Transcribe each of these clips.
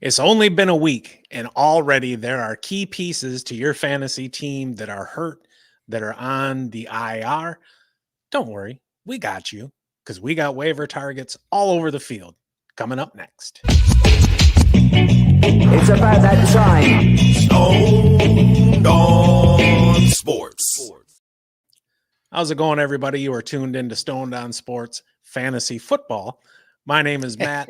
It's only been a week, and already there are key pieces to your fantasy team that are hurt, that are on the IR. Don't worry, we got you because we got waiver targets all over the field. Coming up next. It's about that time. Stoned on Sports. How's it going, everybody? You are tuned into Stoned on Sports Fantasy Football. My name is Matt.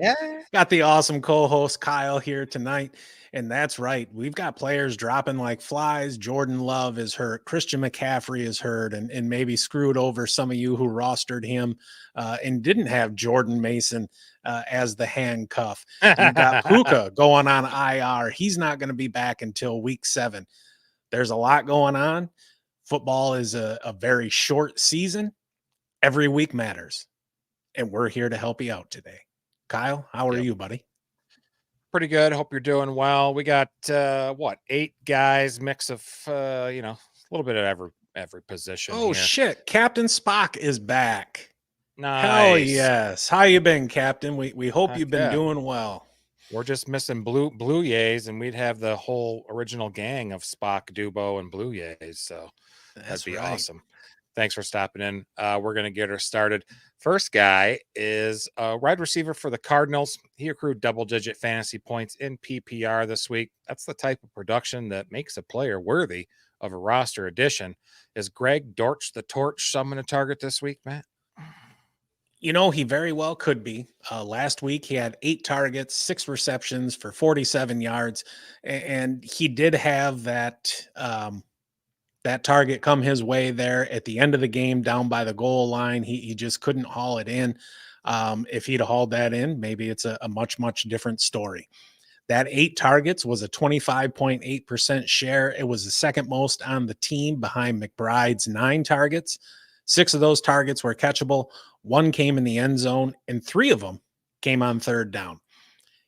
Got the awesome co-host Kyle here tonight. And that's right. We've got players dropping like flies. Jordan Love is hurt. Christian McCaffrey is hurt and maybe screwed over some of you who rostered him and didn't have Jordan Mason as the handcuff. You've got Puka going on IR. He's not going to be back until week 7. There's a lot going on. Football is a very short season. Every week matters. And we're here to help you out today. Kyle, how are you, buddy? Pretty good. Hope you're doing well. We got 8 guys, mix of a little bit of every position. Oh here. Shit, Captain Spock is back. Nice. Hell yes. How you been, Captain? We hope you've been doing well. We're just missing Blue Yays, and we'd have the whole original gang of Spock, Dubo, and Blue Yays. So that'd be awesome. Thanks for stopping in. We're going to get her started. First guy is a wide receiver for the Cardinals. He accrued double-digit fantasy points in PPR this week. That's the type of production that makes a player worthy of a roster addition. Is Greg Dortch the torch someone to target this week, Matt? You know, he very well could be. Last week, he had 8 targets, 6 receptions for 47 yards, and he did have that target come his way there at the end of the game down by the goal line. He just couldn't haul it in. If he'd hauled that in, maybe it's a much, much different story. That 8 targets was a 25.8% share. It was the second most on the team behind McBride's 9 targets. 6 of those targets were catchable. 1 came in the end zone, and 3 of them came on third down.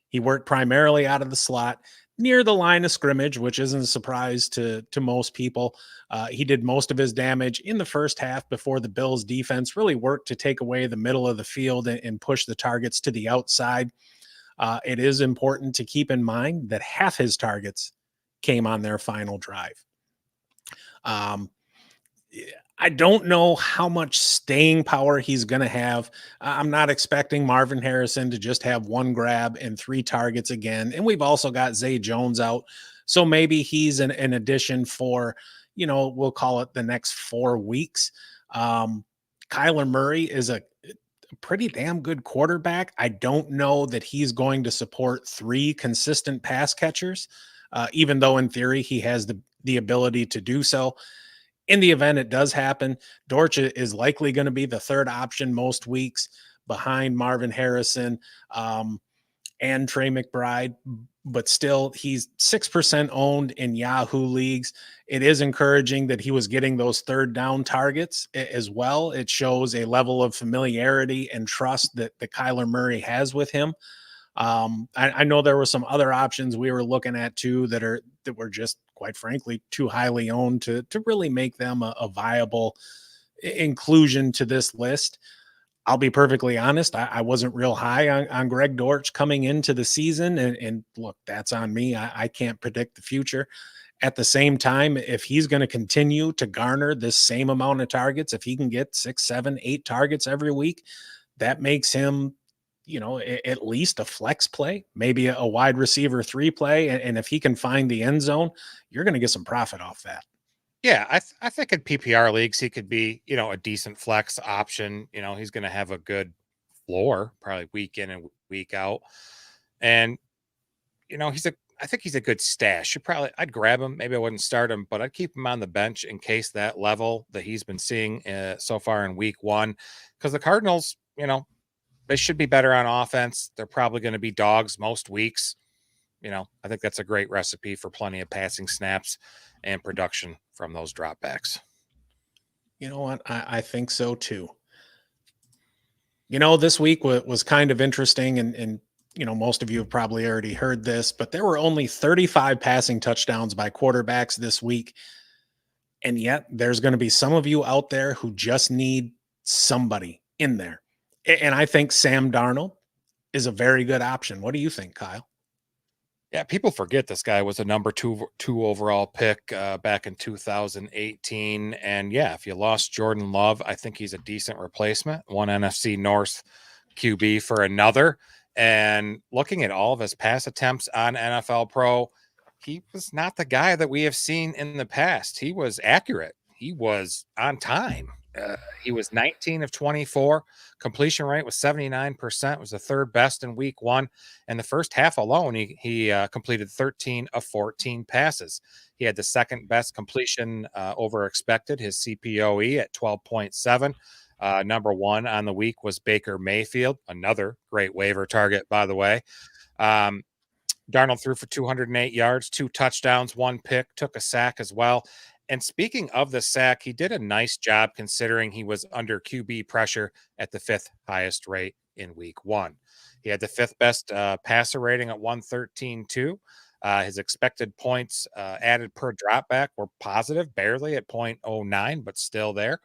He worked primarily out of the slot near the line of scrimmage, which isn't a surprise to most people. He did most of his damage in the first half before the Bills defense really worked to take away the middle of the field and push the targets to the outside. It is important to keep in mind that half his targets came on their final drive. I don't know how much staying power he's going to have. I'm not expecting Marvin Harrison to just have 1 grab and 3 targets again. And we've also got Zay Jones out. So maybe he's an addition for, we'll call it the next 4 weeks. Kyler Murray is a pretty damn good quarterback. I don't know that he's going to support 3 consistent pass catchers, even though in theory he has the ability to do so. In the event it does happen, Dortch is likely going to be the 3rd option most weeks behind Marvin Harrison and Trey McBride, but still he's 6% owned in Yahoo leagues. It is encouraging that he was getting those third down targets as well. It shows a level of familiarity and trust that Kyler Murray has with him. I know there were some other options we were looking at too that were just, quite frankly, too highly owned to really make them a viable inclusion to this list. I'll be perfectly honest. I wasn't real high on Greg Dortch coming into the season. And look, that's on me. I can't predict the future. At the same time, if he's going to continue to garner this same amount of targets, if he can get 6, 7, 8 targets every week, that makes him, at least a flex play, maybe a wide receiver 3 play. And if he can find the end zone, you're going to get some profit off that. Yeah, I think in PPR leagues, he could be, a decent flex option. He's going to have a good floor, probably week in and week out. And, I think he's a good stash. I'd grab him. Maybe I wouldn't start him, but I'd keep him on the bench in case that level that he's been seeing so far in week 1, because the Cardinals, they should be better on offense. They're probably going to be dogs most weeks. I think that's a great recipe for plenty of passing snaps and production from those dropbacks. You know what? I think so too. This week was kind of interesting, and most of you have probably already heard this, but there were only 35 passing touchdowns by quarterbacks this week. And yet there's going to be some of you out there who just need somebody in there. And I think Sam Darnold is a very good option. What do you think, Kyle? Yeah, people forget this guy was a number two overall pick back in 2018. And yeah, if you lost Jordan Love, I think he's a decent replacement. One NFC North QB for another. And looking at all of his pass attempts on NFL Pro, he was not the guy that we have seen in the past. He was accurate. He was on time. He was 19 of 24. Completion rate was 79%. Was the third best in week one. And the first half alone, he completed 13 of 14 passes. He had the second best completion over expected, his CPOE at 12.7. Number one on the week was Baker Mayfield, another great waiver target, by the way. Darnold threw for 208 yards, 2 touchdowns, 1 pick, took a sack as well. And speaking of the sack, he did a nice job considering he was under QB pressure at the 5th highest rate in week one. He had the 5th best passer rating at 113.2. His expected points added per dropback were positive, barely at 0.09, but still there.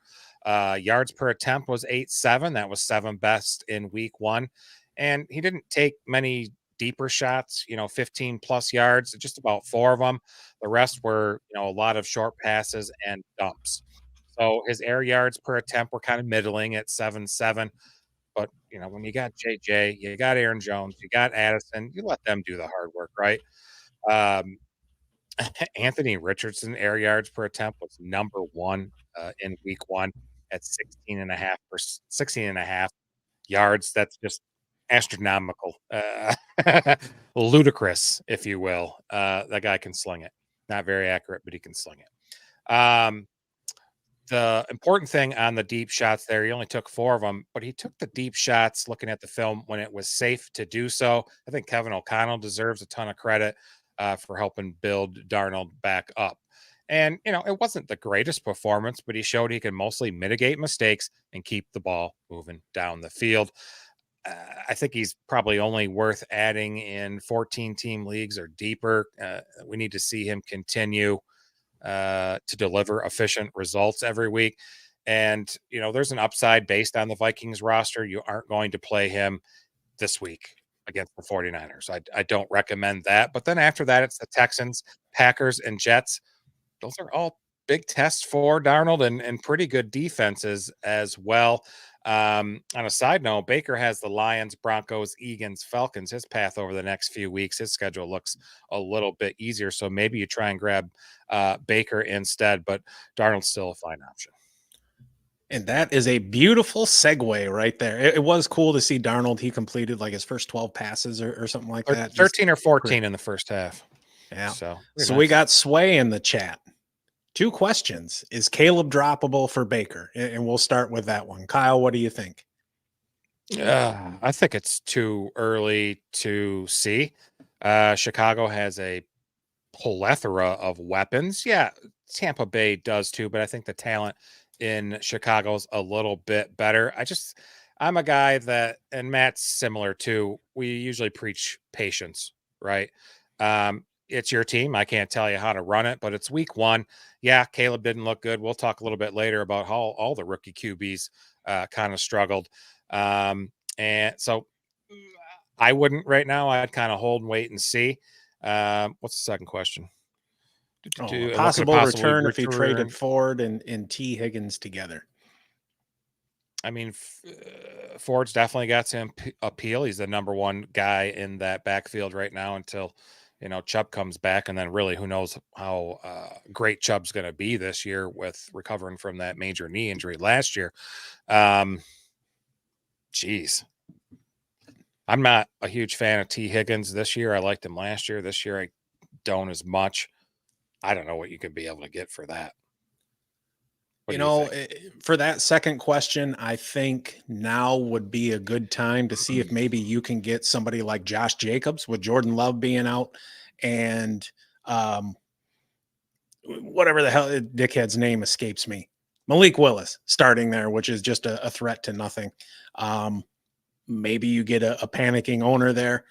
Yards per attempt was 8.7. That was 7th best in week one. And he didn't take many deeper shots, 15 plus yards, just about 4 of them. The rest were, a lot of short passes and dumps. So his air yards per attempt were kind of middling at 7.7. But, when you got JJ, you got Aaron Jones, you got Addison, you let them do the hard work, right? Anthony Richardson air yards per attempt was number one in week one at 16 and a half yards. That's just astronomical, ludicrous, if you will. That guy can sling it. Not very accurate, but he can sling it. The important thing on the deep shots there, he only took 4 of them, but he took the deep shots looking at the film when it was safe to do so. I think Kevin O'Connell deserves a ton of credit for helping build Darnold back up. And, it wasn't the greatest performance, but he showed he can mostly mitigate mistakes and keep the ball moving down the field. I think he's probably only worth adding in 14-team leagues or deeper. We need to see him continue to deliver efficient results every week. And, there's an upside based on the Vikings roster. You aren't going to play him this week against the 49ers. I don't recommend that. But then after that, it's the Texans, Packers, and Jets. Those are all big tests for Darnold and pretty good defenses as well. On a side note, Baker has the Lions, Broncos, Eagles, Falcons. His path over the next few weeks, his schedule looks a little bit easier. So maybe you try and grab Baker instead, but Darnold's still a fine option. And that is a beautiful segue right there. It was cool to see Darnold. He completed like his first 12 passes or something like that. 13 or 14 in the first half. Yeah. So nice. We got Sway in the chat. 2 questions. Is Caleb droppable for Baker? And we'll start with that one. Kyle, what do you think? I think it's too early to see. Chicago has a plethora of weapons. Yeah, Tampa Bay does too, but I think the talent in Chicago's a little bit better. I'm a guy that, and Matt's similar too, we usually preach patience, right? It's your team. I can't tell you how to run it, but it's week one. Yeah, Caleb didn't look good. We'll talk a little bit later about how all the rookie QBs kind of struggled. And so I wouldn't right now. I'd kind of hold and wait and see. What's the second question? Possible return if he traded Ford and T. Higgins together. I mean, Ford's definitely got some appeal. He's the number one guy in that backfield right now until Chubb comes back, and then really who knows how great Chubb's going to be this year with recovering from that major knee injury last year. Geez. I'm not a huge fan of T. Higgins this year. I liked him last year. This year I don't as much. I don't know what you could be able to get for that. For that second question, I think now would be a good time to see if maybe you can get somebody like Josh Jacobs with Jordan Love being out and whatever the hell dickhead's name escapes me. Malik Willis starting there, which is just a threat to nothing. Maybe you get a panicking owner there.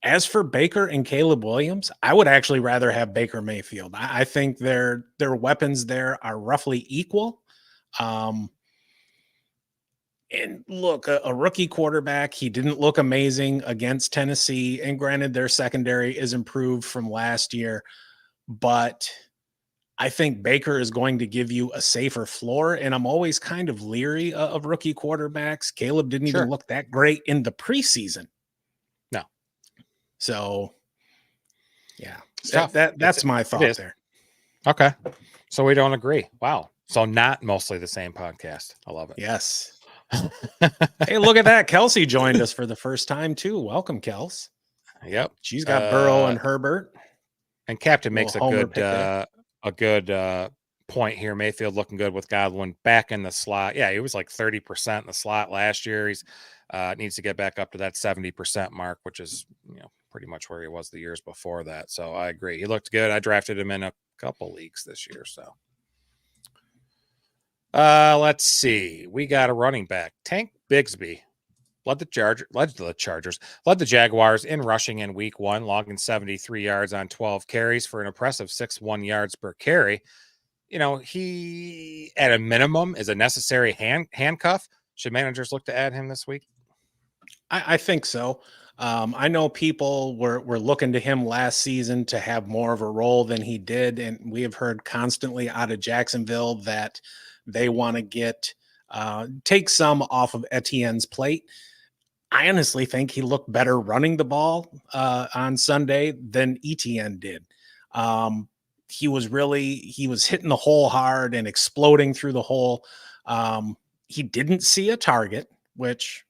As for Baker and Caleb Williams, I would actually rather have Baker Mayfield. I think their weapons there are roughly equal. And look, a rookie quarterback, he didn't look amazing against Tennessee. And granted, their secondary is improved from last year, but I think Baker is going to give you a safer floor. And I'm always kind of leery of rookie quarterbacks. Caleb didn't even Sure. look that great in the preseason. No. So, yeah, It's tough. that's my thought there. Okay. So we don't agree. Wow. So not mostly the same podcast. I love it. Yes. Hey, look at that. Kelsey joined us for the first time, too. Welcome, Kels. Yep. She's got Burrow and Herbert. And Captain makes Little a good point here. Mayfield looking good with Godwin back in the slot. Yeah, he was like 30% in the slot last year. He's needs to get back up to that 70% mark, which is pretty much where he was the years before that. So I agree. He looked good. I drafted him in a couple leagues this year. So let's see. We got a running back. Tank Bigsby led the Jaguars in rushing in week 1, logging 73 yards on 12 carries for an impressive 6.1 yards per carry. He at a minimum is a necessary handcuff. Should managers look to add him this week? I think so. I know people were looking to him last season to have more of a role than he did. And we have heard constantly out of Jacksonville that they want to take some off of Etienne's plate. I honestly think he looked better running the ball on Sunday than Etienne did. He was hitting the hole hard and exploding through the hole. He didn't see a target, which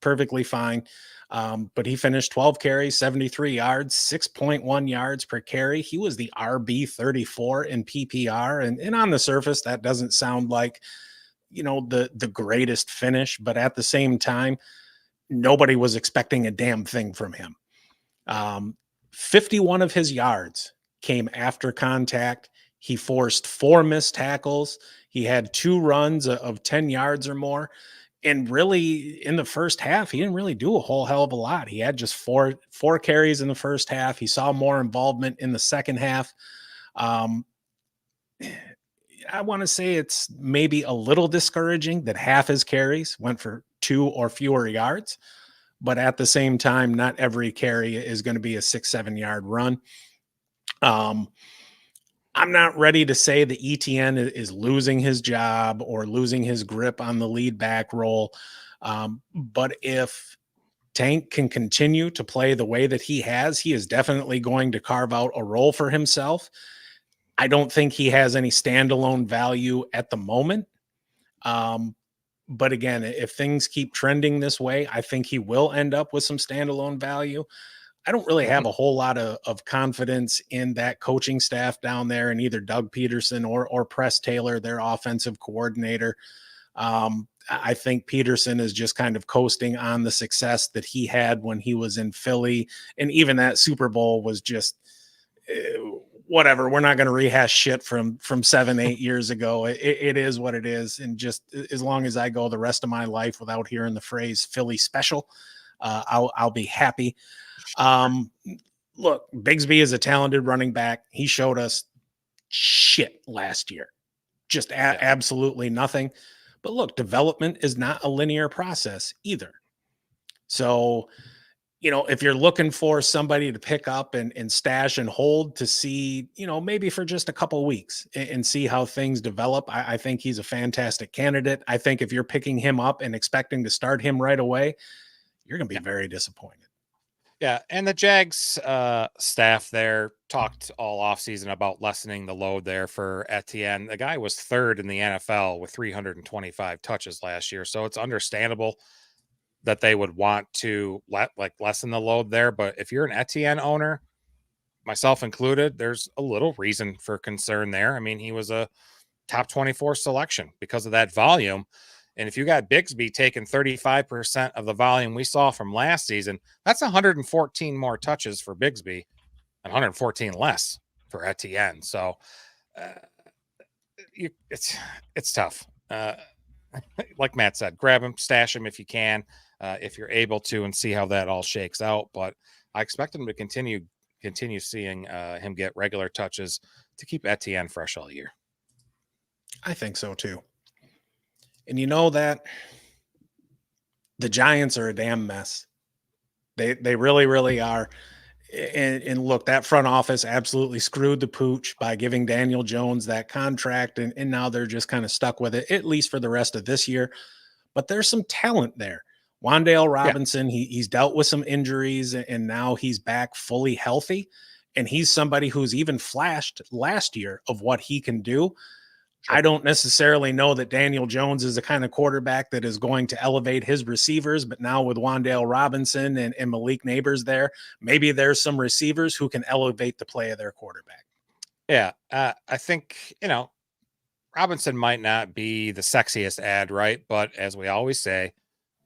perfectly fine. But he finished 12 carries, 73 yards, 6.1 yards per carry. He was the RB 34 in PPR. And on the surface, that doesn't sound like, the greatest finish, but at the same time, nobody was expecting a damn thing from him. 51 of his yards came after contact. He forced 4 missed tackles. He had 2 runs of 10 yards or more. And really, in the first half, he didn't really do a whole hell of a lot. He had just four carries in the first half. He saw more involvement in the second half. I want to say it's maybe a little discouraging that half his carries went for 2 or fewer yards. But at the same time, not every carry is going to be a 6-7 yard run. I'm not ready to say that ETN is losing his job or losing his grip on the lead back role. But if Tank can continue to play the way that he is definitely going to carve out a role for himself. I don't think he has any standalone value at the moment. But again, if things keep trending this way, I think he will end up with some standalone value. I don't really have a whole lot of confidence in that coaching staff down there, and either Doug Peterson or Press Taylor, their offensive coordinator. I think Peterson is just kind of coasting on the success that he had when he was in Philly. And even that Super Bowl was just whatever. We're not going to rehash shit from 7-8 years ago. It is what it is. And just as long as I go the rest of my life without hearing the phrase Philly special, I'll be happy. Look, Bigsby is a talented running back. He showed us shit last year, just absolutely nothing. But look, development is not a linear process either. So, if you're looking for somebody to pick up and stash and hold to see, maybe for just a couple weeks and see how things develop, I think he's a fantastic candidate. I think if you're picking him up and expecting to start him right away, you're going to be very disappointed. Yeah, and the Jags staff there talked all offseason about lessening the load there for Etienne. The guy was 3rd in the NFL with 325 touches last year, so it's understandable that they would want to lessen the load there. But if you're an Etienne owner, myself included, there's a little reason for concern there. I mean, he was a top 24 selection because of that volume. And if you got Bigsby taking 35% of the volume we saw from last season, that's 114 more touches for Bigsby and 114 less for Etienne. So it's tough. Like Matt said, grab him, stash him if you can, if you're able to, and see how that all shakes out. But I expect him to continue seeing him get regular touches to keep Etienne fresh all year. I think so too. And you know that the Giants are a damn mess. They really, really are. And look, that front office absolutely screwed the pooch by giving Daniel Jones that contract. And now they're just kind of stuck with it, at least for the rest of this year. But there's some talent there. Wan'Dale Yeah. Robinson, he's dealt with some injuries and now he's back fully healthy. And he's somebody who's even flashed last year of what he can do. I don't necessarily know that Daniel Jones is the kind of quarterback that is going to elevate his receivers, but now with Wan'Dale Robinson and Malik Neighbors there, maybe there's some receivers who can elevate the play of their quarterback. Yeah. I think, Robinson might not be the sexiest ad, right? But as we always say,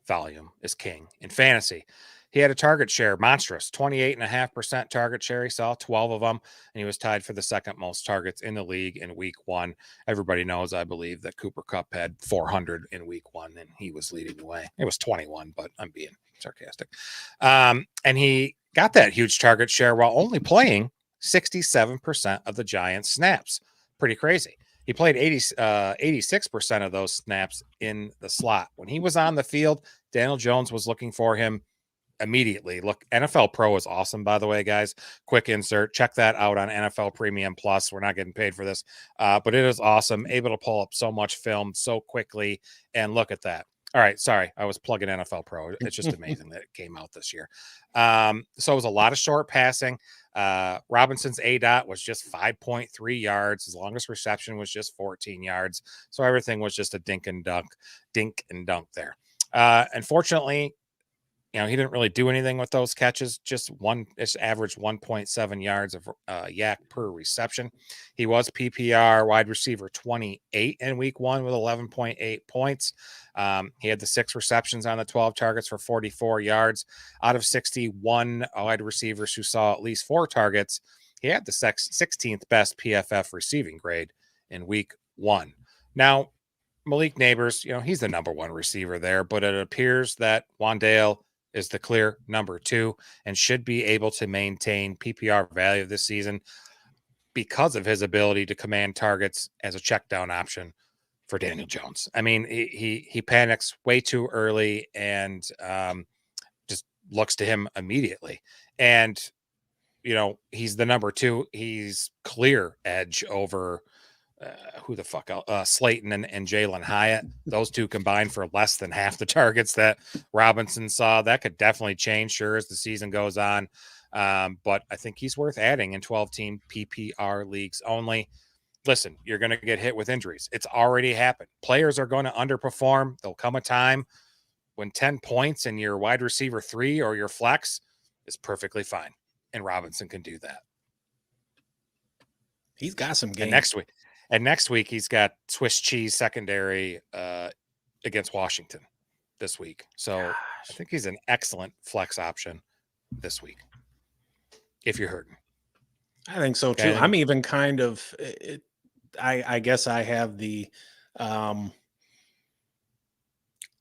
volume is king in fantasy. He had a target share, monstrous, 28.5% target share. He saw 12 of them, and he was tied for the second most targets in the league in week one. Everybody knows, I believe, that Cooper Kupp had 400 in week one, and he was leading the way. It was 21, but I'm being sarcastic. And he got that huge target share while only playing 67% of the Giants' snaps. Pretty crazy. He played 86% of those snaps in the slot. When he was on the field, Daniel Jones was looking for him immediately. Look, NFL Pro is awesome, by the way, guys. Quick insert. Check that out on NFL Premium Plus. We're not getting paid for this, but it is awesome. Able to pull up so much film so quickly. And look at that. All right, sorry, I was plugging NFL Pro. It's just amazing that it came out this year. So it was a lot of short passing. Robinson's ADOT was just 5.3 yards. His longest reception was just 14 yards. So everything was just a dink and dunk there. Unfortunately, he didn't really do anything with those catches. It's averaged 1.7 yards of yak per reception. He was PPR wide receiver 28 in week one with 11.8 points. He had the 6 receptions on the 12 targets for 44 yards. Out of 61 wide receivers who saw at least 4 targets, he had the 16th best PFF receiving grade in week one. Now, Malik Neighbors, he's the number 1 receiver there, but it appears that Wan'Dale is the clear number 2 and should be able to maintain PPR value this season because of his ability to command targets as a check down option for Daniel Jones. I mean, he panics way too early and just looks to him immediately. And, he's the number 2. He's clear edge over who the fuck else? Slayton and Jalen Hyatt. Those two combined for less than half the targets that Robinson saw. That could definitely change, sure, as the season goes on. But I think he's worth adding in 12-team PPR leagues only. Listen, you're going to get hit with injuries. It's already happened. Players are going to underperform. There'll come a time when 10 points in your wide receiver 3 or your flex is perfectly fine. And Robinson can do that. He's got some games. And next week, he's got Swiss cheese secondary against Washington this week. So I think he's an excellent flex option this week, if you're hurting. I think so, too. I'm even kind of I guess I have the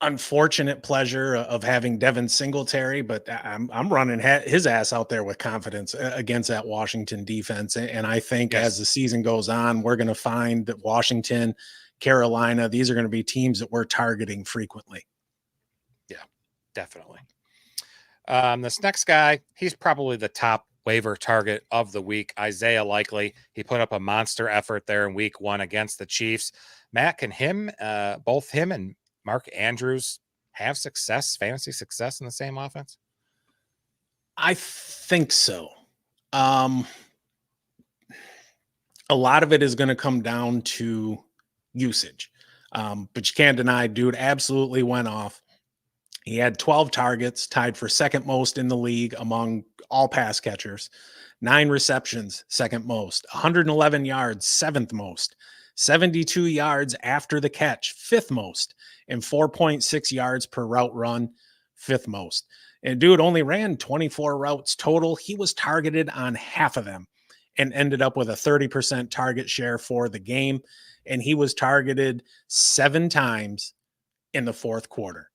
unfortunate pleasure of having Devin Singletary, but I'm running his ass out there with confidence against that Washington defense. And I think as the season goes on, we're going to find that Washington, Carolina, these are going to be teams that we're targeting frequently. Yeah, definitely. This next guy, he's probably the top waiver target of the week, Isiah Likely. He put up a monster effort there in week one against the Chiefs. Matt, can both him and Mark Andrews have fantasy success in the same offense? I think so. A lot of it is going to come down to usage. But you can't deny, dude absolutely went off. He had 12 targets, tied for second most in the league among all pass catchers. 9 receptions, second most. 111 yards, seventh most. 72 yards after the catch, fifth most. And 4.6 yards per route run, fifth most. And dude only ran 24 routes total. He was targeted on half of them and ended up with a 30% target share for the game. And he was targeted 7 times in the fourth quarter.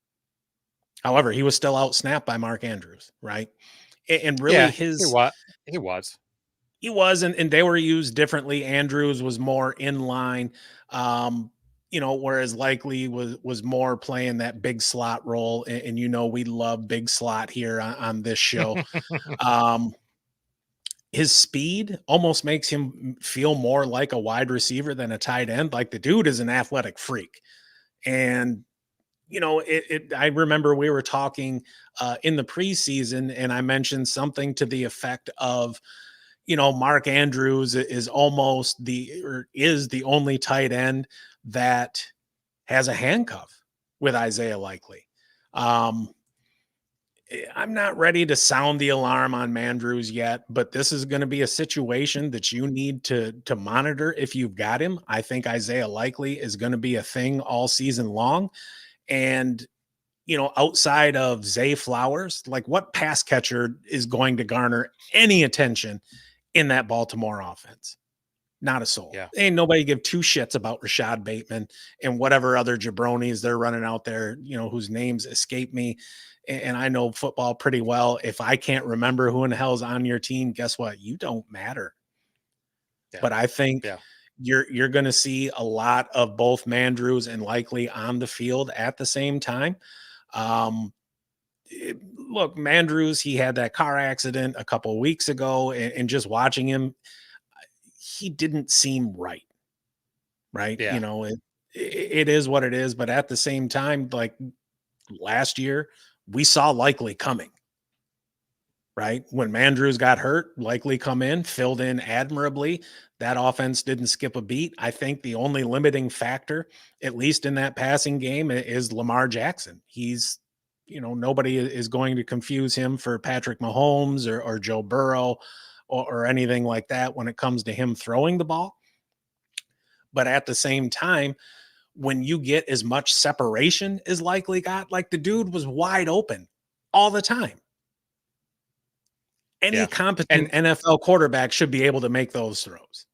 However, he was still out-snapped by Mark Andrews, right? And really he was. He was, and they were used differently. Andrews was more in line. whereas Likely was more playing that big slot role, and we love big slot here on this show. His speed almost makes him feel more like a wide receiver than a tight end. Like, the dude is an athletic freak. And, I remember we were talking in the preseason, and I mentioned something to the effect of, Mark Andrews is the only tight end that has a handcuff with Isiah Likely. I'm not ready to sound the alarm on Mandrews yet, but this is going to be a situation that you need to monitor if you've got him. I think Isiah Likely is going to be a thing all season long. And, outside of Zay Flowers, like, what pass catcher is going to garner any attention in that Baltimore offense? Not a soul. Yeah. Ain't nobody give two shits about Rashad Bateman and whatever other jabronis they're running out there, whose names escape me. And I know football pretty well. If I can't remember who in the hell's on your team, guess what? You don't matter. Yeah. But I think you're going to see a lot of both Mandrews and Likely on the field at the same time. Look, Mandrews, he had that car accident a couple of weeks ago, and just watching him, he didn't seem right. Yeah. It is what it is. But at the same time, like last year, we saw Likely coming, right? When Mandrews got hurt, Likely come in, filled in admirably. That offense didn't skip a beat. I think the only limiting factor, at least in that passing game, is Lamar Jackson. He's, nobody is going to confuse him for Patrick Mahomes or Joe Burrow or anything like that when it comes to him throwing the ball. But at the same time, when you get as much separation as Likely got, like, the dude was wide open all the time. Any competent NFL quarterback should be able to make those throws.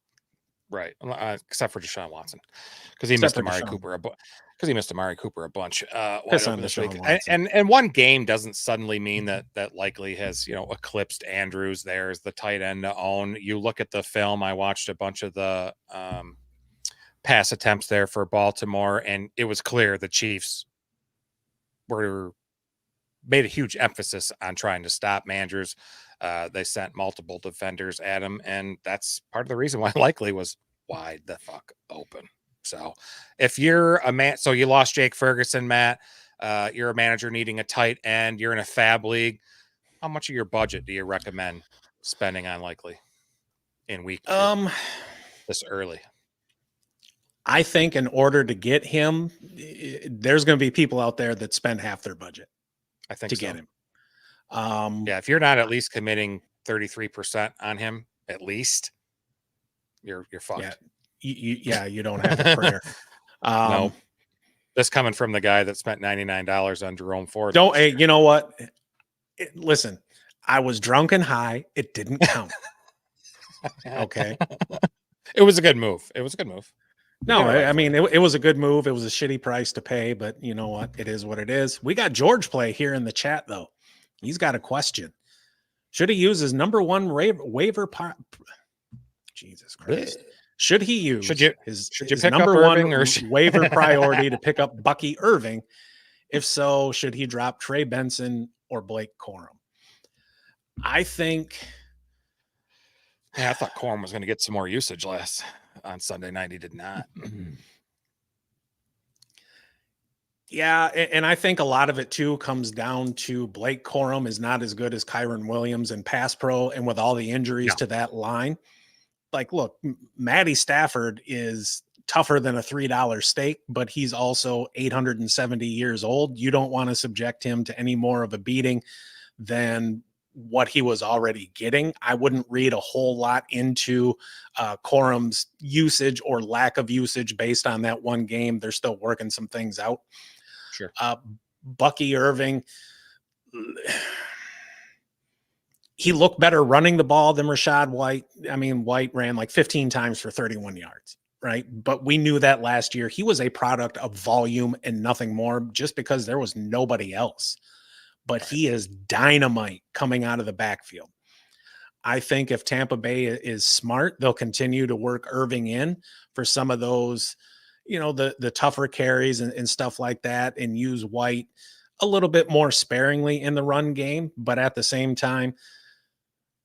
Right. Except for Deshaun Watson, because he missed Amari Cooper a bunch. This week. And one game doesn't suddenly mean that Likely has, eclipsed Andrews there as the tight end to own. You look at the film. I watched a bunch of the pass attempts there for Baltimore, and it was clear the Chiefs made a huge emphasis on trying to stop Mandrews. They sent multiple defenders at him, and that's part of the reason why Likely was wide the fuck open. So if you're a man, so you lost Jake Ferguson, Matt, you're a manager needing a tight end, you're in a fab league, how much of your budget do you recommend spending on Likely in week two, this early? I think in order to get him, there's going to be people out there that spend half their budget. I think to get him. If you're not at least committing 33% on him, at least you're fucked. Yeah, you don't have a prayer. No, this coming from the guy that spent $99 on Jerome Ford. Hey, you know what? Listen, I was drunk and high. It didn't count. Okay. It was a good move. No, I mean, it was a good move. It was a shitty price to pay, but you know what? It is what it is. We got George Play here in the chat, though. He's got a question. Should he use his number one waiver? Jesus Christ. Should he use his number one waiver priority to pick up Bucky Irving? If so, should he drop Trey Benson or Blake Corum? I think... Yeah, I thought Corum was going to get some more usage on Sunday night. He did not. Yeah, and I think a lot of it too comes down to Blake Corum is not as good as Kyron Williams in pass pro, and with all the injuries to that line, like, look, Matty Stafford is tougher than a $3 steak, but he's also 870 years old. You don't want to subject him to any more of a beating than what he was already getting. I wouldn't read a whole lot into Corum's usage or lack of usage based on that one game. They're still working some things out. Sure. Bucky Irving, he looked better running the ball than Rachaad White. I mean, White ran like 15 times for 31 yards, right? But we knew that last year. He was a product of volume and nothing more, just because there was nobody else. But he is dynamite coming out of the backfield. I think if Tampa Bay is smart, they'll continue to work Irving in for some of those, the tougher carries and stuff like that, and use White a little bit more sparingly in the run game. But at the same time,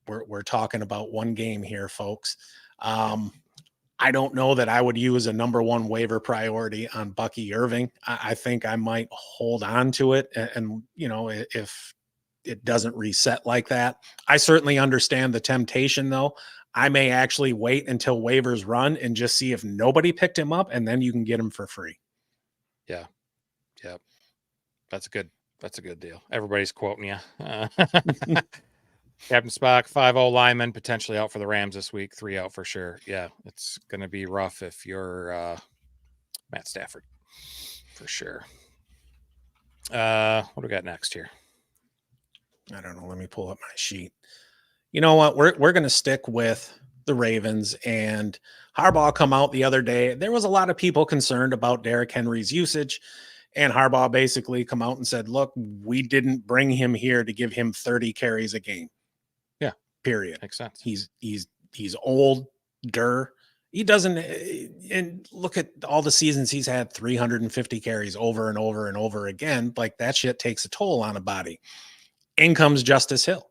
we're talking about one game here, folks. I don't know that I would use a number one waiver priority on Bucky Irving. I think I might hold on to it. And if it doesn't reset like that, I certainly understand the temptation, though. I may actually wait until waivers run and just see if nobody picked him up, and then you can get him for free. Yeah. That's a good deal. Everybody's quoting you. Captain Spock, 5-0 lineman, potentially out for the Rams this week. 3 out for sure. Yeah, it's going to be rough if you're Matt Stafford, for sure. What do we got next here? I don't know. Let me pull up my sheet. You know what? We're going to stick with the Ravens, and Harbaugh come out the other day. There was a lot of people concerned about Derrick Henry's usage, and Harbaugh basically come out and said, look, we didn't bring him here to give him 30 carries a game. Yeah. Period. Makes sense. He's older. He doesn't, and look at all the seasons he's had 350 carries over and over and over again. Like, that shit takes a toll on a body. In comes Justice Hill.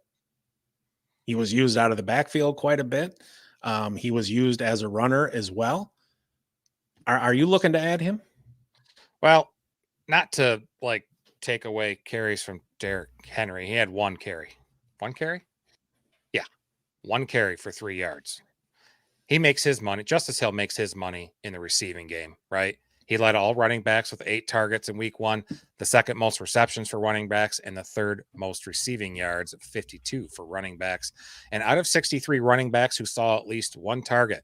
He was used out of the backfield quite a bit. He was used as a runner as well. Are you looking to add him? Well, not to take away carries from Derrick Henry. He had one carry. One carry? Yeah. One carry for 3 yards. He makes his money. Justice Hill makes his money in the receiving game, right? He led all running backs with 8 targets in week 1, the second most receptions for running backs, and the third most receiving yards, 52 for running backs. And out of 63 running backs who saw at least one target,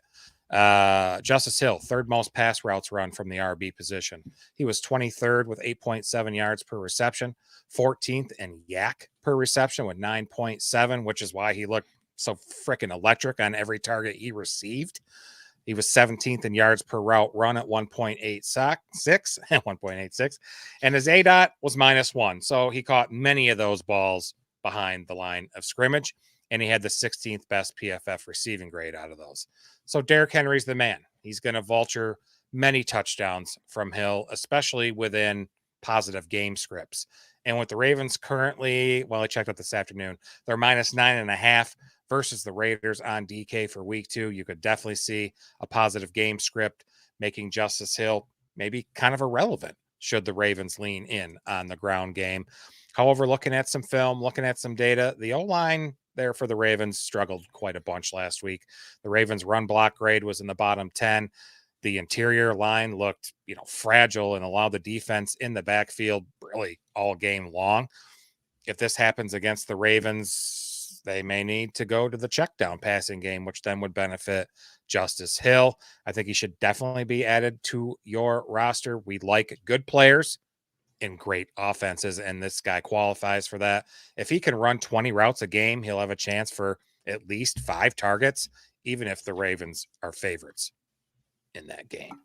Justice Hill, third most pass routes run from the RB position. He was 23rd with 8.7 yards per reception, 14th in yak per reception with 9.7, which is why he looked so freaking electric on every target he received. He was 17th in yards per route run at 1.86, and his ADOT was -1. So he caught many of those balls behind the line of scrimmage, and he had the 16th best PFF receiving grade out of those. So Derrick Henry's the man. He's going to vulture many touchdowns from Hill, especially within positive game scripts. And with the Ravens currently, I checked out this afternoon, they're -9.5 versus the Raiders on DK for week 2. You could definitely see a positive game script making Justice Hill maybe kind of irrelevant should the Ravens lean in on the ground game. However, looking at some film, looking at some data, the O-line there for the Ravens struggled quite a bunch last week. The Ravens run block grade was in the bottom 10. The interior line looked, fragile and allowed the defense in the backfield really all game long. If this happens against the Ravens, they may need to go to the check down passing game, which then would benefit Justice Hill. I think he should definitely be added to your roster. We like good players in great offenses, and this guy qualifies for that. If he can run 20 routes a game, he'll have a chance for at least 5 targets, even if the Ravens are favorites in that game.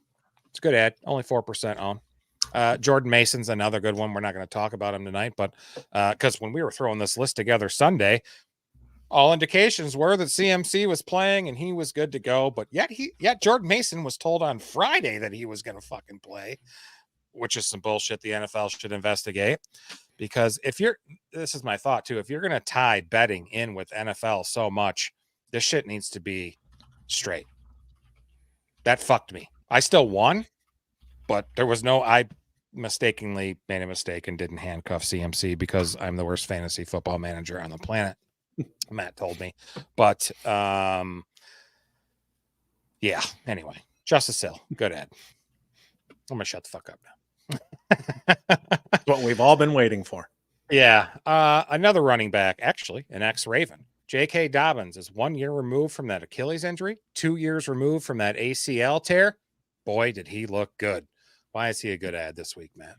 It's a good ad, only 4% on. Jordan Mason's another good one. We're not going to talk about him tonight, but because when we were throwing this list together Sunday, all indications were that CMC was playing and he was good to go. But yet Jordan Mason was told on Friday that he was going to fucking play, which is some bullshit the NFL should investigate. Because this is my thought too, if you're going to tie betting in with NFL so much, this shit needs to be straight. That fucked me. I still won, but I mistakenly made a mistake and didn't handcuff CMC because I'm the worst fantasy football manager on the planet. Matt told me. But yeah, anyway, Justice Hill, good ad. I'm going to shut the fuck up now. What we've all been waiting for. Yeah. Another running back, actually, an ex-Raven. J.K. Dobbins is 1 year removed from that Achilles injury, 2 years removed from that ACL tear. Boy, did he look good. Why is he a good ad this week, Matt?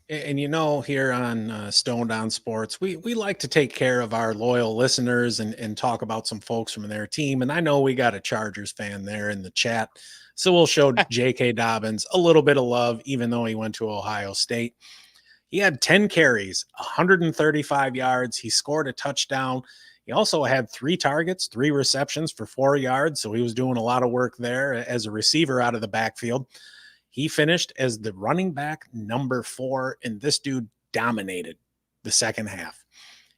And here on Stoned On Sports, we like to take care of our loyal listeners and talk about some folks from their team. And I know we got a Chargers fan there in the chat. So we'll show J.K. Dobbins a little bit of love, even though he went to Ohio State. He had 10 carries, 135 yards. He scored a touchdown. He also had 3 targets, 3 receptions for 4 yards. So he was doing a lot of work there as a receiver out of the backfield. He finished as the running back number 4, and this dude dominated the second half.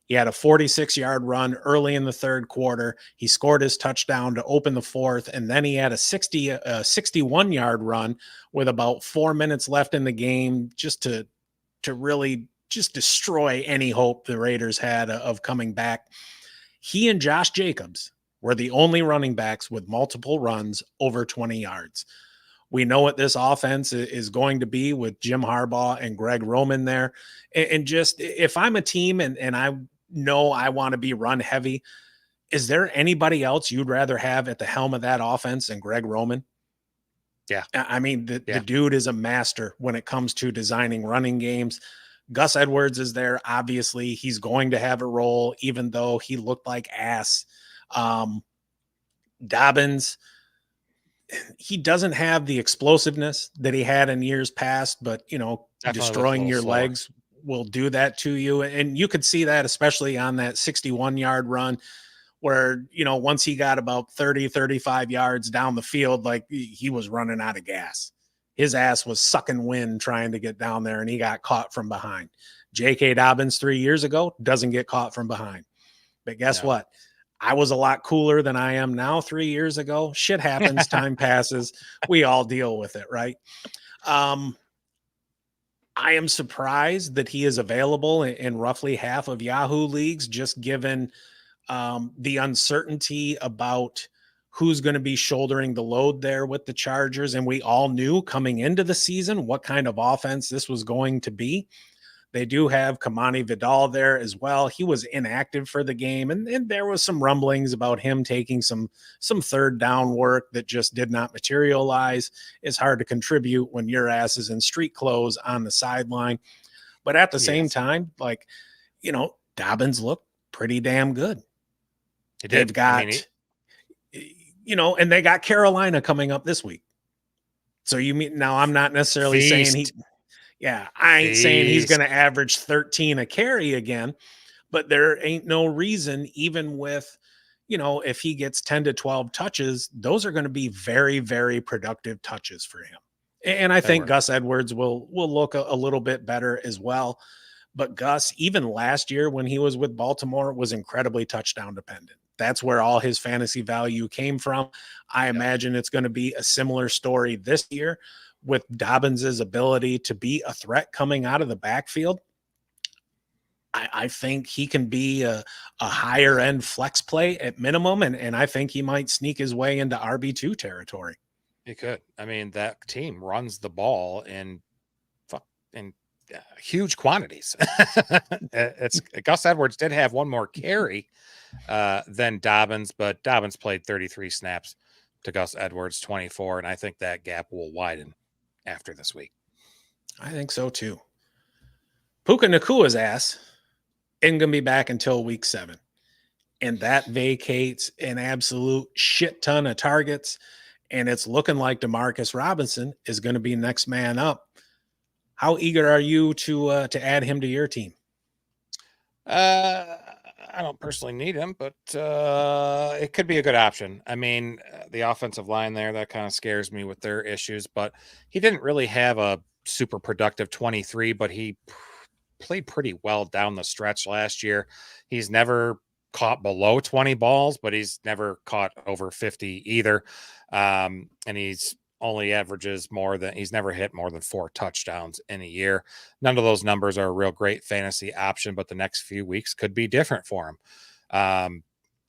He had a 46-yard run early in the third quarter. He scored his touchdown to open the fourth, and then he had a 61-yard run with about 4 minutes left in the game just to really just destroy any hope the Raiders had of coming back. He and Josh Jacobs were the only running backs with multiple runs over 20 yards. We know what this offense is going to be with Jim Harbaugh and Greg Roman there. And just if I'm a team and I know I want to be run heavy, is there anybody else you'd rather have at the helm of that offense than Greg Roman? Yeah. I mean, the dude is a master when it comes to designing running games. Gus Edwards is there. Obviously, he's going to have a role, even though he looked like ass. Dobbins, he doesn't have the explosiveness that he had in years past, but, Definitely destroying your slower. legs will do that to you. And you could see that, especially on that 61-yard run where, once he got about 30, 35 yards down the field, like he was running out of gas. His ass was sucking wind trying to get down there, and he got caught from behind. J.K. Dobbins 3 years ago doesn't get caught from behind. But guess what? I was a lot cooler than I am now 3 years ago. Shit happens. Time passes. We all deal with it, right? I am surprised that he is available in roughly half of Yahoo leagues, just given the uncertainty about who's going to be shouldering the load there with the Chargers. And we all knew coming into the season what kind of offense this was going to be. They do have Kamani Vidal there as well. He was inactive for the game, and there was some rumblings about him taking some third down work that just did not materialize. It's hard to contribute when your ass is in street clothes on the sideline. But at the same time, Dobbins looked pretty damn good. They've got, and they got Carolina coming up this week. So now I'm not necessarily saying I ain't saying he's going to average 13 a carry again, but there ain't no reason, even with, if he gets 10 to 12 touches, those are going to be very, very productive touches for him. And I think Gus Edwards will look a little bit better as well. But Gus, even last year when he was with Baltimore, was incredibly touchdown dependent. That's where all his fantasy value came from. I imagine it's going to be a similar story this year with Dobbins' ability to be a threat coming out of the backfield. I think he can be a higher end flex play at minimum, and I think he might sneak his way into RB2 territory. He could. I mean, that team runs the ball in huge quantities. Gus Edwards did have one more carry than Dobbins, but Dobbins played 33 snaps to Gus Edwards 24, and I think that gap will widen after this week. I think so too. Puka Nakua's ass isn't going to be back until week 7. And that vacates an absolute shit ton of targets. And it's looking like Demarcus Robinson is going to be next man up. How eager are you to add him to your team? I don't personally need him, but it could be a good option. I mean, the offensive line there, that kind of scares me with their issues, but he didn't really have a super productive 23, but he played pretty well down the stretch last year. He's never caught below 20 balls, but he's never caught over 50 either. And he's only averages he's never hit more than 4 touchdowns in a year. None of those numbers are a real great fantasy option, but the next few weeks could be different for him.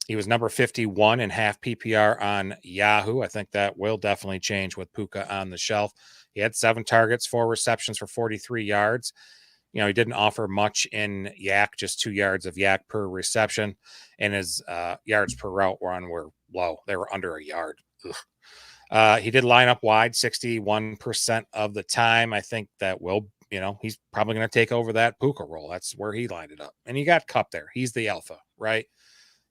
He was number 51 in half PPR on Yahoo. I think that will definitely change with Puka on the shelf. He had 7 targets, 4 receptions for 43 yards. He didn't offer much in yak, just 2 yards of yak per reception, and his yards per route were low. They were under a yard. He did line up wide 61% of the time. I think that will, he's probably going to take over that Puka role. That's where he lined it up. And you got Kupp there. He's the alpha, right?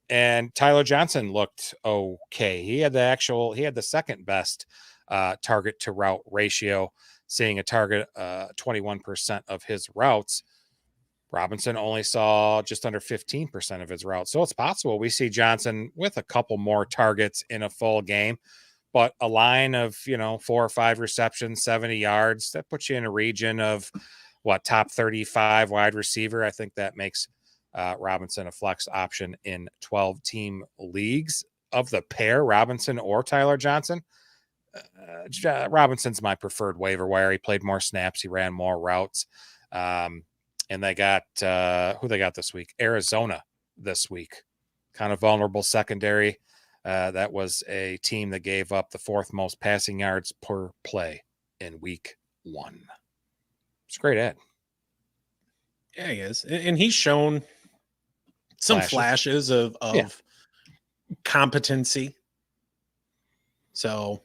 And Tyler Johnson looked okay. He had the second best target to route ratio, seeing a target 21% of his routes. Robinson only saw just under 15% of his routes. So it's possible we see Johnson with a couple more targets in a full game. but a line of, 4 or 5 receptions, 70 yards, that puts you in a region of top 35 wide receiver. I think that makes Robinson a flex option in 12-team leagues. Of the pair, Robinson or Tyler Johnson, Robinson's my preferred waiver wire. He played more snaps. He ran more routes. And they got who they got this week? Arizona this week. Kind of vulnerable secondary. That was a team that gave up the 4th most passing yards per play in week 1. It's a great ad. Yeah, he is. And he's shown some flashes of competency. So,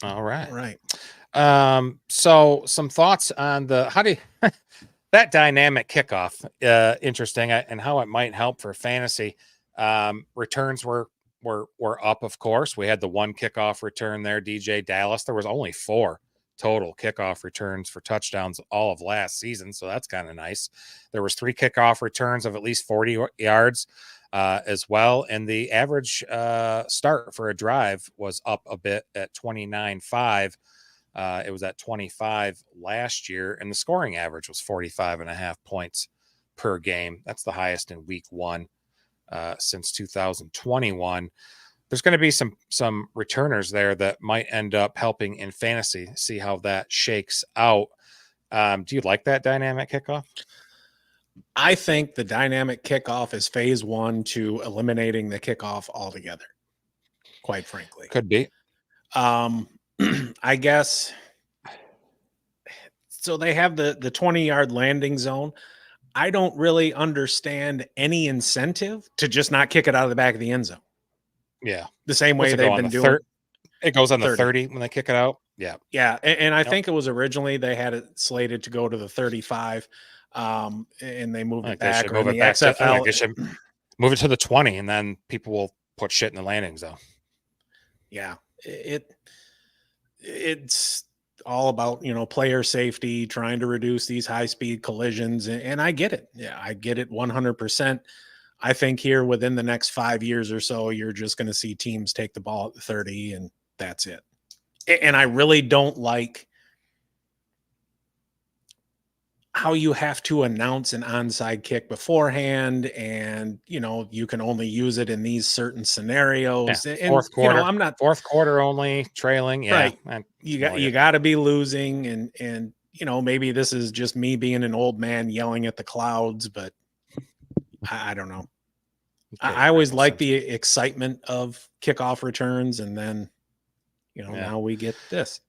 all right. All right. So some thoughts on that dynamic kickoff, interesting, and how it might help for fantasy. Returns were up, of course. We had the 1 kickoff return there, DJ Dallas. There was only 4 total kickoff returns for touchdowns all of last season, so that's kind of nice. There was 3 kickoff returns of at least 40 yards as well, and the average start for a drive was up a bit at 29.5. It was at 25 last year, and the scoring average was 45.5 points per game. That's the highest in week 1 since 2021. There's going to be some returners there that might end up helping in fantasy. See how that shakes out. Do you like that dynamic kickoff? I think the dynamic kickoff is phase 1 to eliminating the kickoff altogether, quite frankly. Could be. I guess. So they have the 20-yard landing zone. I don't really understand any incentive to just not kick it out of the back of the end zone. Yeah. The same way they've been doing. It goes on the 30 when they kick it out. Yeah. Yeah. And I think it was originally they had it slated to go to the 35. And they moved it back. Move it back move it to the 20, and then people will put shit in the landing zone. Yeah. It's all about, player safety, trying to reduce these high-speed collisions. And I get it. Yeah, I get it 100%. I think here within the next 5 years or so, you're just going to see teams take the ball at the 30, and that's it. And I really don't like how you have to announce an onside kick beforehand, and you can only use it in these certain scenarios. Yeah, and fourth quarter, I'm not fourth quarter only, trailing. Yeah, right. You got to be losing, and maybe this is just me being an old man yelling at the clouds, but I don't know. I always like the excitement of kickoff returns, and then now we get this.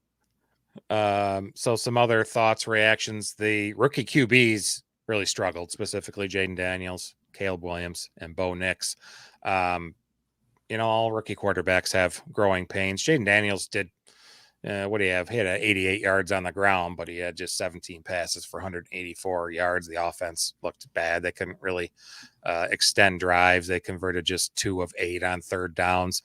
So some other thoughts, reactions. The rookie QBs really struggled, specifically Jaden Daniels, Caleb Williams, and Bo Nix. All rookie quarterbacks have growing pains. Jaden Daniels did, what do you have? He had 88 yards on the ground, but he had just 17 passes for 184 yards. The offense looked bad. They couldn't really extend drives. They converted just 2 of 8 on third downs.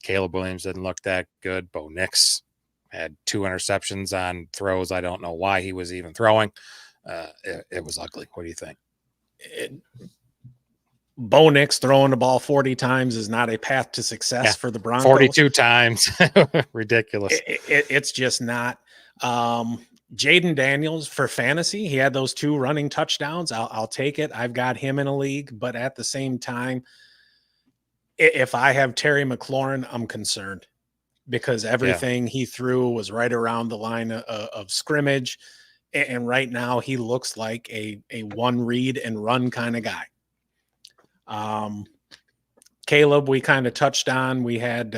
Caleb Williams didn't look that good. Bo Nix had 2 interceptions on throws. I don't know why he was even throwing. It was ugly. What do you think? Bo Nix throwing the ball 40 times is not a path to success for the Broncos. 42 times. Ridiculous. It's just not. Jaden Daniels for fantasy, he had those 2 running touchdowns. I'll take it. I've got him in a league, but at the same time, if I have Terry McLaurin, I'm concerned because everything he threw was right around the line of scrimmage. And right now he looks like a one read and run kind of guy. Caleb, we kind of touched on, we had,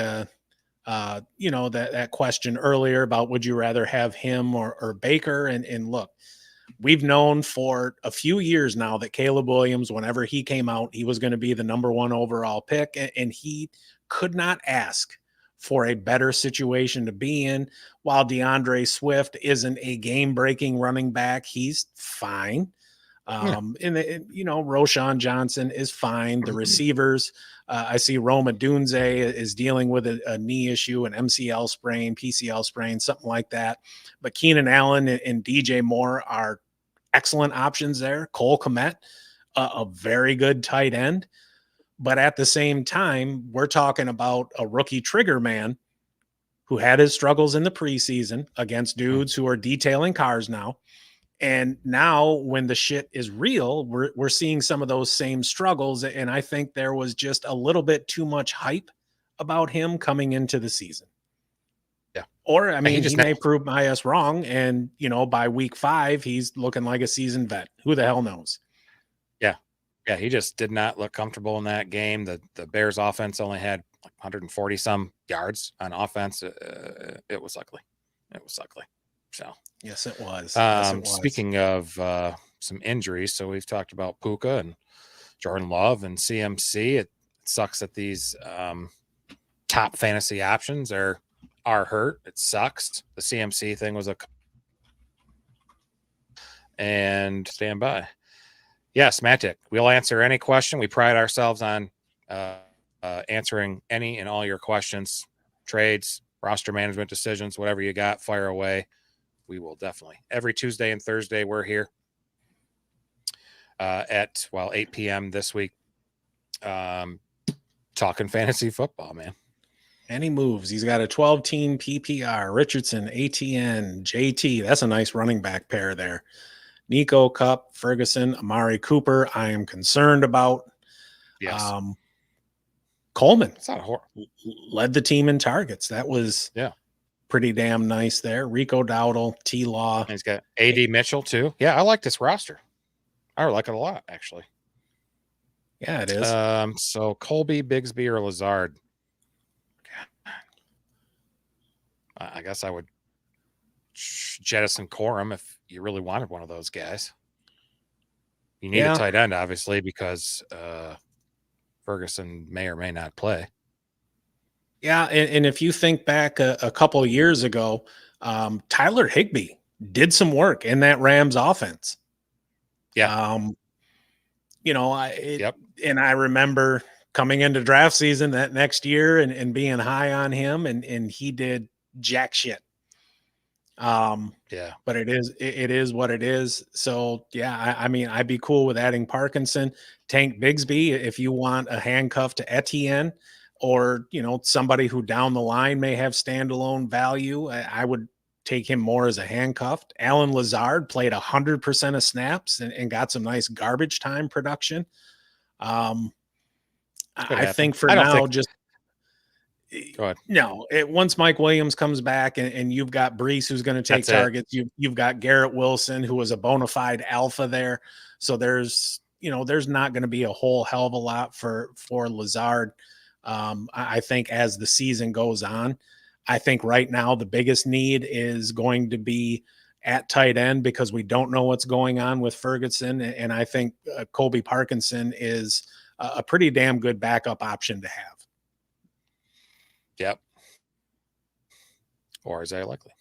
that question earlier about would you rather have him or Baker? And look, we've known for a few years now that Caleb Williams, whenever he came out, he was going to be the number 1 overall pick, and he could not ask for a better situation to be in. While DeAndre Swift isn't a game-breaking running back, he's fine. Roschon Johnson is fine. The receivers, I see Roma Dunze is dealing with a knee issue, an MCL sprain, PCL sprain, something like that. But Keenan Allen and DJ Moore are excellent options there. Cole Kmet, a very good tight end. But at the same time, we're talking about a rookie trigger man who had his struggles in the preseason against dudes who are detailing cars now. And now when the shit is real, we're seeing some of those same struggles. And I think there was just a little bit too much hype about him coming into the season. Yeah. Or, I He mean, just he may prove my ass wrong. And, by week 5, he's looking like a seasoned vet. Who the hell knows? Yeah. Yeah. He just did not look comfortable in that game. The Bears offense only had like 140 some yards on offense. It was ugly. It was ugly. So, yes, it was. Yes, it was. Speaking of some injuries, so we've talked about Puka and Jordan Love and CMC. It sucks that these top fantasy options are hurt. It sucks. The CMC thing was and stand by. Yes, Matic. We'll answer any question. We pride ourselves on answering any and all your questions, trades, roster management decisions, whatever you got, fire away. We will definitely. Every Tuesday and Thursday, we're here at 8 p.m. this week, talking fantasy football, man. And he moves. He's got a 12-team PPR. Richardson, ATN, JT. That's a nice running back pair there. Nico, Kupp, Ferguson, Amari Cooper. I am concerned about. Yes. Coleman. It's not led the team in targets. That was pretty damn nice there. Rico Dowdle, T-Law. He's got A.D. Mitchell, too. Yeah, I like this roster. I like it a lot, actually. Yeah, it is. So Colby, Bigsby, or Lazard? I guess I would jettison Corum if you really wanted one of those guys. You need a tight end, obviously, because Ferguson may or may not play. Yeah, and if you think back a couple of years ago, Tyler Higbee did some work in that Rams offense. Yeah. And I remember coming into draft season that next year and being high on him, and he did jack shit. But it is what it is. So I mean, I'd be cool with adding Parkinson, Tank Bigsby if you want a handcuff to Etienne, or somebody who down the line may have standalone value. I would take him more as a handcuffed. Alan Lazard played 100% of snaps and got some nice garbage time production. I think for now, just go ahead. No, once Mike Williams comes back and you've got Brees who's going to take targets, you've got Garrett Wilson who was a bona fide alpha there. So there's not going to be a whole hell of a lot for Lazard. I think as the season goes on, I think right now the biggest need is going to be at tight end because we don't know what's going on with Ferguson. And I think Colby Parkinson is a pretty damn good backup option to have. Yep. Or Isiah Likely.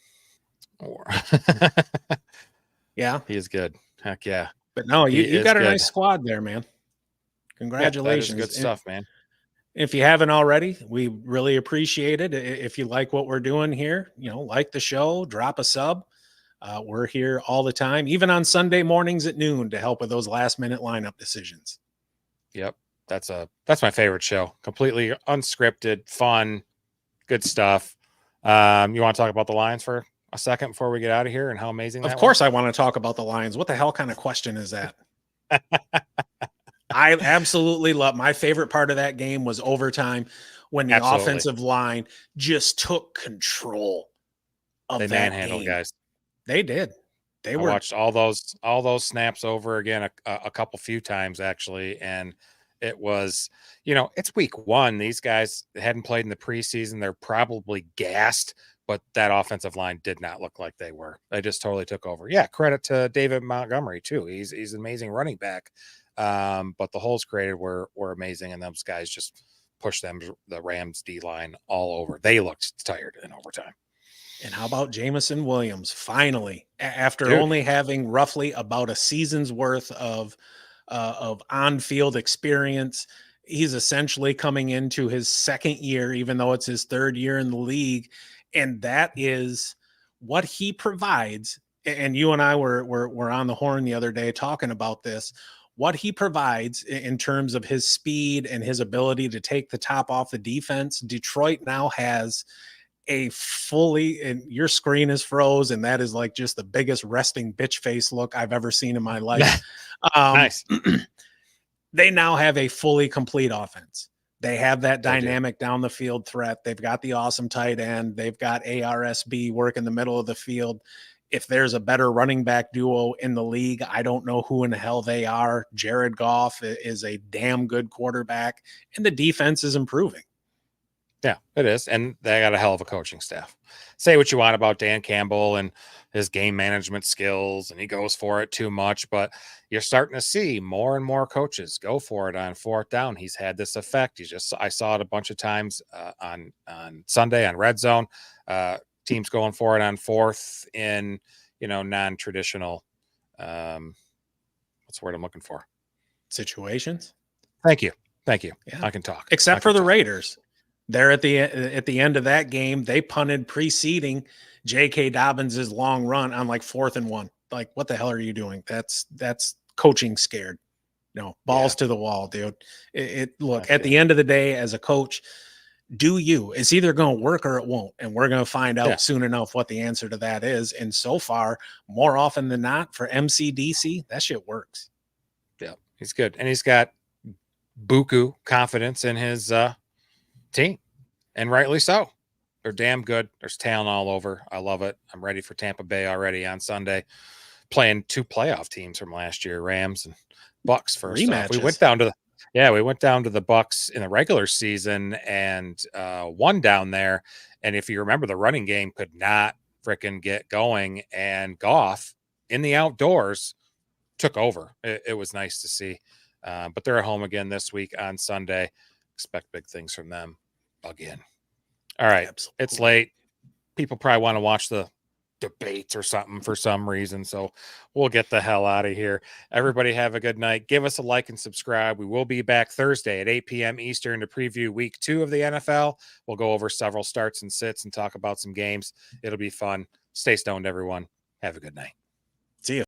Or yeah, he is good. Heck yeah. But no, you got a nice squad there, man. Congratulations. Yeah, that is good stuff, man. If you haven't already, we really appreciate it. If you like what we're doing here, like the show, drop a sub. We're here all the time, even on Sunday mornings at noon to help with those last minute lineup decisions. Yep. That's my favorite show. Completely unscripted, fun, good stuff. You want to talk about the Lions for a second before we get out of here and how amazing that was? Of course I want to talk about the Lions. What the hell kind of question is that? I absolutely love. My favorite part of that game was overtime when the offensive line just took control of that manhandled game. Guys. They did. I watched all those snaps over again a few times actually, and it was, it's week 1. These guys hadn't played in the preseason. They're probably gassed, but that offensive line did not look like they were. They just totally took over. Yeah, credit to David Montgomery too. He's an amazing running back. But the holes created were amazing, and those guys just pushed the Rams D line all over. They looked tired in overtime. And how about Jamison Williams? Finally, after only having roughly about a season's worth of on-field experience, he's essentially coming into his second year, even though it's his third year in the league, and that is what he provides. And you and I were on the horn the other day talking about this. what he provides in terms of his speed and his ability to take the top off the defense, Detroit now has a fully, and your screen is froze, and that is like just the biggest resting bitch face look I've ever seen in my life. Nice. They now have a fully complete offense. They have that They do. dynamic down the field threat. They've got the awesome tight end. They've got ARSB work in the middle of the field. If there's a better running back duo in the league, I don't know who in the hell they are. Jared Goff is a damn good quarterback, and the defense is improving. Yeah, it is. And they got a hell of a coaching staff. Say what you want about Dan Campbell and his game management skills, and he goes for it too much, but you're starting to see more and more coaches go for it on fourth down. He's had this effect. I saw it a bunch of times on Sunday on Red Zone. Teams going for it on fourth in, non-traditional, what's the word I'm looking for? Situations. Thank you. Yeah. I can talk. Except for the Raiders. They're at the end of that game. They punted preceding J.K. Dobbins' long run on like 4th and 1. Like, what the hell are you doing? That's coaching scared. Balls to the wall, dude. Look, at the end of the day, as a coach, it's either going to work or it won't. And we're going to find out soon enough what the answer to that is. And so far, more often than not, for MCDC, that shit works. Yeah, he's good. And he's got buku confidence in his team, and rightly so. They're damn good. There's talent all over. I love it. I'm ready for Tampa Bay already on Sunday, playing 2 playoff teams from last year, Rams and Bucks. First off, we went down to the Bucks in the regular season and won down there. And if you remember, the running game could not freaking get going, and Goff in the outdoors took over. It was nice to see. But they're at home again this week on Sunday. Expect big things from them again. All right. Absolutely. It's late. People probably want to watch the debates or something for some reason. So we'll get the hell out of here. Everybody have a good night. Give us a like and subscribe. We will be back Thursday at 8 p.m. Eastern to preview week 2 of the NFL. We'll go over several starts and sits and talk about some games. It'll be fun. Stay stoned, everyone. Have a good night. See you.